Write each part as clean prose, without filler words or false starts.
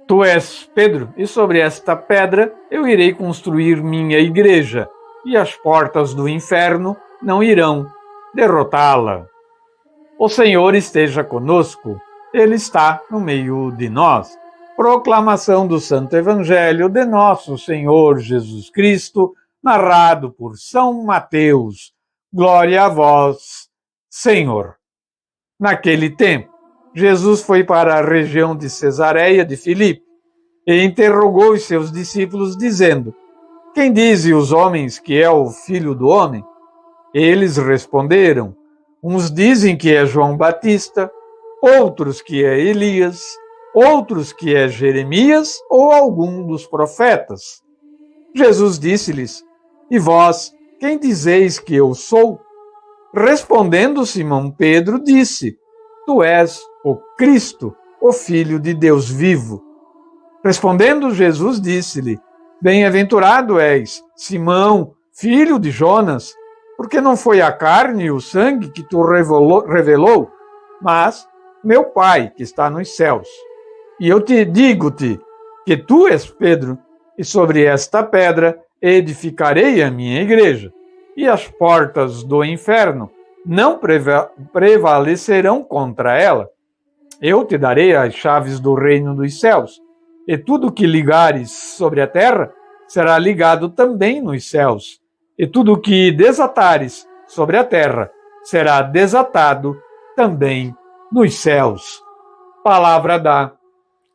Tu és Pedro, e sobre esta pedra eu irei construir minha igreja, e as portas do inferno não irão derrotá-la. O Senhor esteja conosco, Ele está no meio de nós. Proclamação do Santo Evangelho de nosso Senhor Jesus Cristo, narrado por São Mateus. Glória a vós, Senhor. Naquele tempo, Jesus foi para a região de Cesareia de Filipe e interrogou os seus discípulos, dizendo: Quem dizem os homens que é o Filho do Homem? Eles responderam: Uns dizem que é João Batista, outros que é Elias, outros que é Jeremias ou algum dos profetas. Jesus disse-lhes: E vós, quem dizeis que eu sou? Respondendo Simão Pedro, disse: Tu és o Cristo, o Filho de Deus vivo. Respondendo Jesus, disse-lhe: Bem-aventurado és, Simão, filho de Jonas, porque não foi a carne e o sangue que tu revelou, mas meu Pai que está nos céus. E eu te digo-te que tu és Pedro, e sobre esta pedra edificarei a minha igreja, e as portas do inferno não prevalecerão contra ela. Eu te darei as chaves do reino dos céus, e tudo que ligares sobre a terra será ligado também nos céus, e tudo que desatares sobre a terra será desatado também nos céus. Palavra da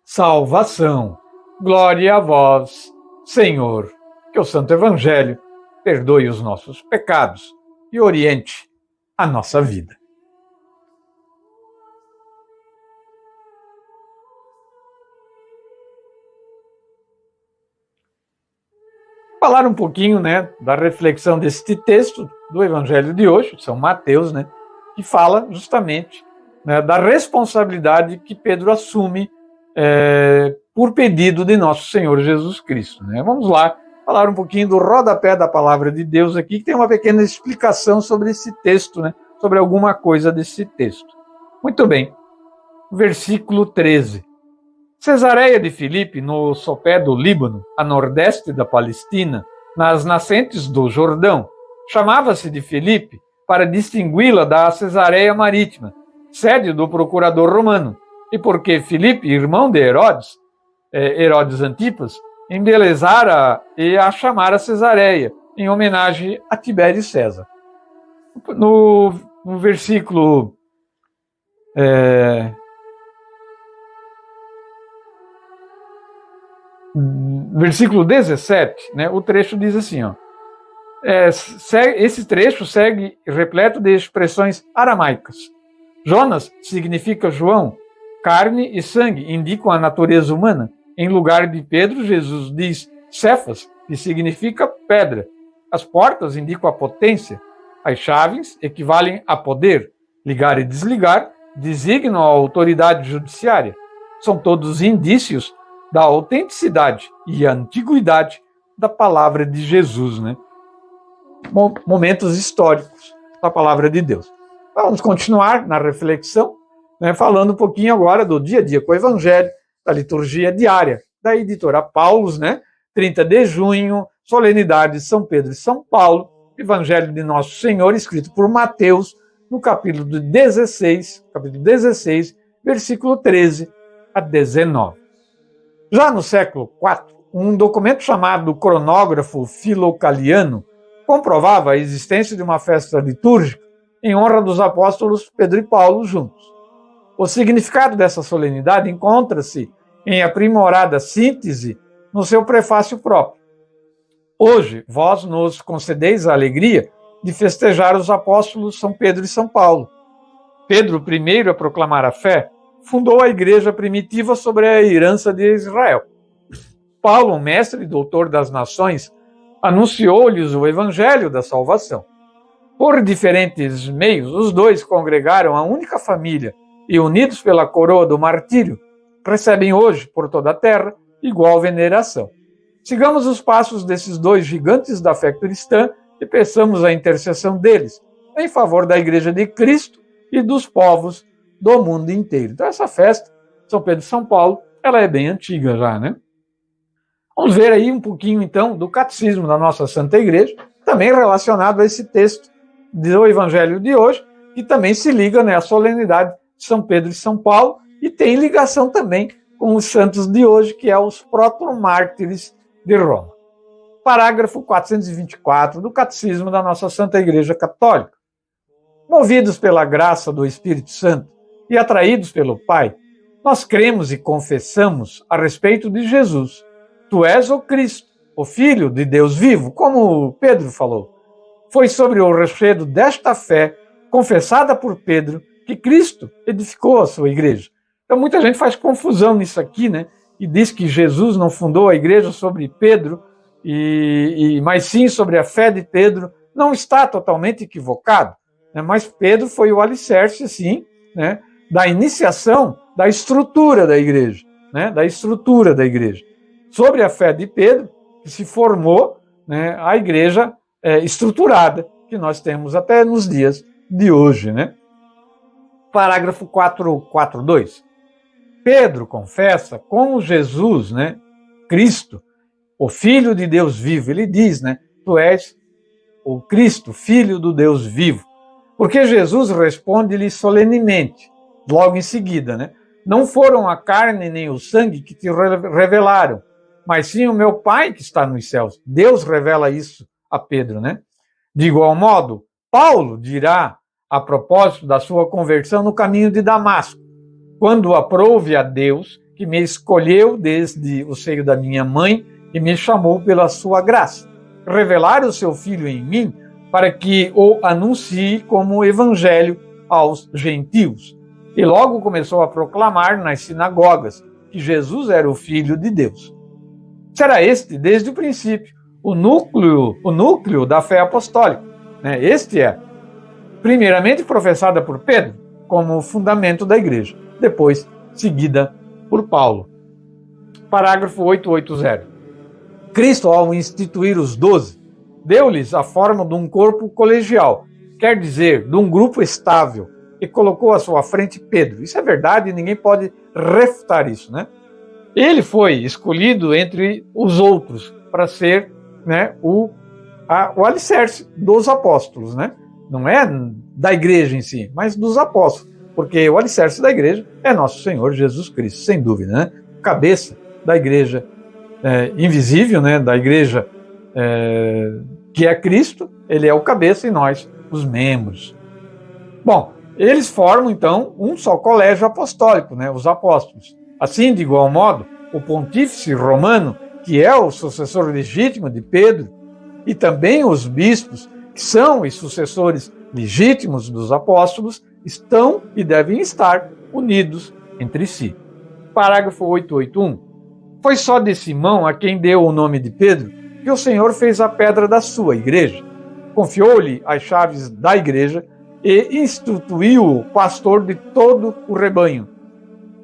salvação. Glória a vós, Senhor. Que o Santo Evangelho perdoe os nossos pecados e oriente a nossa vida. Falar um pouquinho, da reflexão deste texto do Evangelho de hoje, São Mateus, que fala justamente da responsabilidade que Pedro assume por pedido de nosso Senhor Jesus Cristo. Vamos lá falar um pouquinho do rodapé da palavra de Deus aqui, que tem uma pequena explicação sobre esse texto, sobre alguma coisa desse texto. Muito bem, versículo 13. Cesareia de Filipe, no sopé do Líbano, a nordeste da Palestina, nas nascentes do Jordão, chamava-se de Filipe para distingui-la da Cesareia Marítima, sede do procurador romano, e porque Filipe, irmão de Herodes Antipas, embelezara e a chamara Cesareia, em homenagem a Tibério César. No versículo versículo 17, o trecho diz assim, esse trecho segue repleto de expressões aramaicas. Jonas significa João, carne e sangue indicam a natureza humana. Em lugar de Pedro, Jesus diz Cefas, que significa pedra. As portas indicam a potência. As chaves equivalem a poder. Ligar e desligar designam a autoridade judiciária. São todos indícios da autenticidade e antiguidade da palavra de Jesus, Momentos históricos da palavra de Deus. Vamos continuar na reflexão, falando um pouquinho agora do dia a dia com o Evangelho, da liturgia diária, da editora Paulus, 30 de junho, solenidade de São Pedro e São Paulo, Evangelho de Nosso Senhor, escrito por Mateus, no capítulo 16, versículo 13 a 19. Já no século IV, um documento chamado Cronógrafo Filocaliano comprovava a existência de uma festa litúrgica em honra dos apóstolos Pedro e Paulo juntos. O significado dessa solenidade encontra-se em aprimorada síntese no seu prefácio próprio. Hoje, vós nos concedeis a alegria de festejar os apóstolos São Pedro e São Paulo. Pedro, o primeiro a proclamar a fé, fundou a igreja primitiva sobre a herança de Israel. Paulo, mestre e doutor das nações, anunciou-lhes o evangelho da salvação. Por diferentes meios, os dois congregaram a única família e, unidos pela coroa do martírio, recebem hoje, por toda a terra, igual veneração. Sigamos os passos desses dois gigantes da fé cristã e peçamos a intercessão deles em favor da Igreja de Cristo e dos povos do mundo inteiro. Então, essa festa, São Pedro e São Paulo, ela é bem antiga já, né? Vamos ver aí um pouquinho, então, do catecismo da nossa Santa Igreja, também relacionado a esse texto do Evangelho de hoje, que também se liga, né, à solenidade de São Pedro e São Paulo, e tem ligação também com os santos de hoje, que é os protomártires de Roma. Parágrafo 424 do Catecismo da nossa Santa Igreja Católica. Movidos pela graça do Espírito Santo e atraídos pelo Pai, nós cremos e confessamos a respeito de Jesus. Tu és o Cristo, o Filho de Deus vivo, como Pedro falou. Foi sobre o rochedo desta fé, confessada por Pedro, que Cristo edificou a sua igreja. Então muita gente faz confusão nisso aqui, né? E diz que Jesus não fundou a igreja sobre Pedro, mas sim sobre a fé de Pedro. Não está totalmente equivocado, né? Mas Pedro foi o alicerce, sim, né? Da iniciação da estrutura da igreja, né? Da estrutura da igreja. Sobre a fé de Pedro, que se formou, né, a igreja estruturada que nós temos até nos dias de hoje, né? Parágrafo 442. Pedro confessa como Jesus, né, Cristo, o Filho de Deus vivo, ele diz, né, tu és o Cristo, Filho do Deus vivo. Porque Jesus responde-lhe solenemente, logo em seguida, né? Não foram a carne nem o sangue que te revelaram, mas sim o meu Pai que está nos céus. Deus revela isso a Pedro, né? De igual modo, Paulo dirá a propósito da sua conversão no caminho de Damasco, quando aprouve a Deus que me escolheu desde o seio da minha mãe e me chamou pela sua graça, revelar o seu Filho em mim para que o anuncie como evangelho aos gentios. E logo começou a proclamar nas sinagogas que Jesus era o Filho de Deus. Será este, desde o princípio, o núcleo da fé apostólica. Né? Este é, primeiramente, professada por Pedro como fundamento da igreja, depois seguida por Paulo. Parágrafo 880. Cristo, ao instituir os 12, deu-lhes a forma de um corpo colegial, quer dizer, de um grupo estável, e colocou à sua frente Pedro. Isso é verdade e ninguém pode refutar isso, né? Ele foi escolhido entre os outros para ser, né, o alicerce dos apóstolos, né? Não é da igreja em si, mas dos apóstolos, porque o alicerce da igreja é nosso Senhor Jesus Cristo, sem dúvida, né? Cabeça da igreja invisível, né? Da igreja que é Cristo, ele é o cabeça e nós os membros. Bom, eles formam então um só colégio apostólico, né? Os apóstolos. Assim, de igual modo, o pontífice romano, que é o sucessor legítimo de Pedro, e também os bispos, que são os sucessores legítimos dos apóstolos, estão e devem estar unidos entre si. Parágrafo 881. Foi só de Simão, a quem deu o nome de Pedro, que o Senhor fez a pedra da sua igreja. Confiou-lhe as chaves da igreja e instituiu-o pastor de todo o rebanho.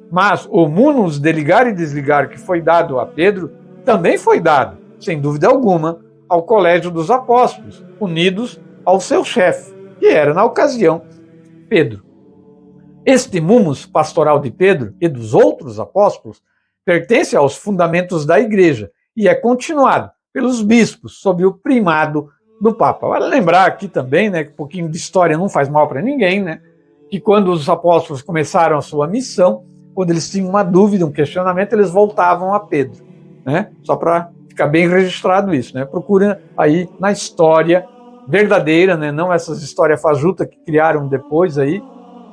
Mas o munus de ligar e desligar que foi dado a Pedro também foi dado, sem dúvida alguma, ao colégio dos apóstolos, unidos ao seu chefe, que era, na ocasião, Pedro. Este munus pastoral de Pedro e dos outros apóstolos pertence aos fundamentos da igreja e é continuado pelos bispos sob o primado do Papa. Vale lembrar aqui também, né, que um pouquinho de história não faz mal para ninguém, né, que quando os apóstolos começaram a sua missão, quando eles tinham uma dúvida, um questionamento, eles voltavam a Pedro, né? Só para ficar bem registrado isso, né? Procurem aí na história verdadeira, né? Não essas histórias fajutas que criaram depois aí,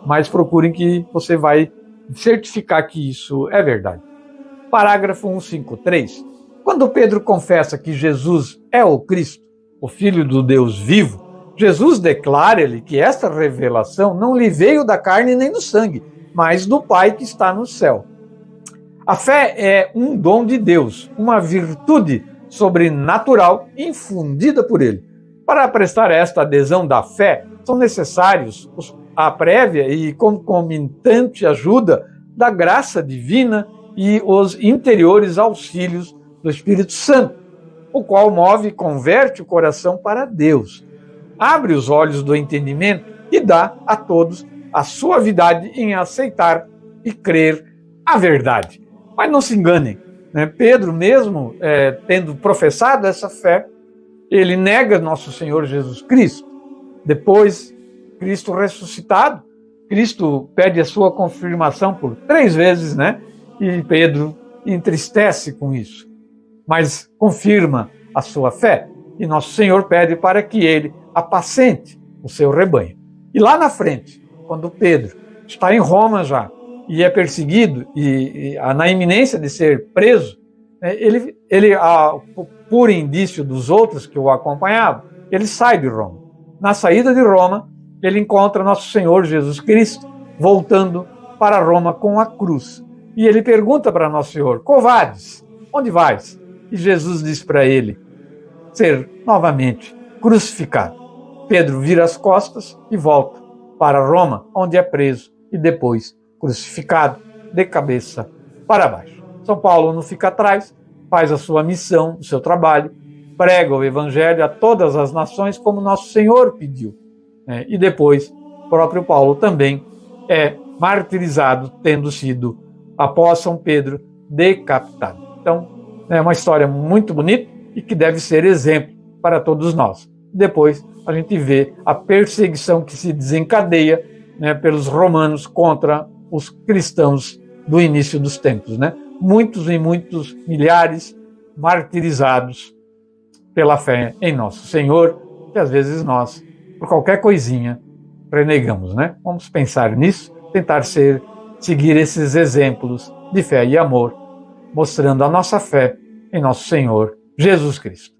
mas procurem que você vai certificar que isso é verdade. Parágrafo 153. Quando Pedro confessa que Jesus é o Cristo, o Filho do Deus vivo, Jesus declara-lhe que esta revelação não lhe veio da carne nem do sangue, mas do Pai que está no céu. A fé é um dom de Deus, uma virtude sobrenatural infundida por Ele. Para prestar esta adesão da fé, são necessários a prévia e concomitante ajuda da graça divina e os interiores auxílios do Espírito Santo, o qual move e converte o coração para Deus, abre os olhos do entendimento e dá a todos a suavidade em aceitar e crer a verdade. Mas não se enganem, né? Pedro, mesmo tendo professado essa fé, ele nega nosso Senhor Jesus Cristo. Depois, Cristo ressuscitado, Cristo pede a sua confirmação por 3 vezes, né? E Pedro entristece com isso, mas confirma a sua fé. E nosso Senhor pede para que ele apacente o seu rebanho. E lá na frente, quando Pedro está em Roma já, e é perseguido, e na iminência de ser preso, ele por indício dos outros que o acompanhavam, ele sai de Roma. Na saída de Roma, ele encontra nosso Senhor Jesus Cristo voltando para Roma com a cruz. E ele pergunta para nosso Senhor: covardes, onde vais? E Jesus diz para ele: ser novamente crucificado. Pedro vira as costas e volta para Roma, onde é preso e depois crucificado de cabeça para baixo. São Paulo não fica atrás, faz a sua missão, o seu trabalho, prega o evangelho a todas as nações como nosso Senhor pediu. E depois, o próprio Paulo também é martirizado, tendo sido, após São Pedro, decapitado. Então, é uma história muito bonita e que deve ser exemplo para todos nós. Depois, a gente vê a perseguição que se desencadeia, pelos romanos contra os cristãos do início dos tempos. Muitos e muitos milhares martirizados pela fé em nosso Senhor, que às vezes nós, por qualquer coisinha, renegamos. Vamos pensar nisso, tentar seguir esses exemplos de fé e amor, mostrando a nossa fé em nosso Senhor Jesus Cristo.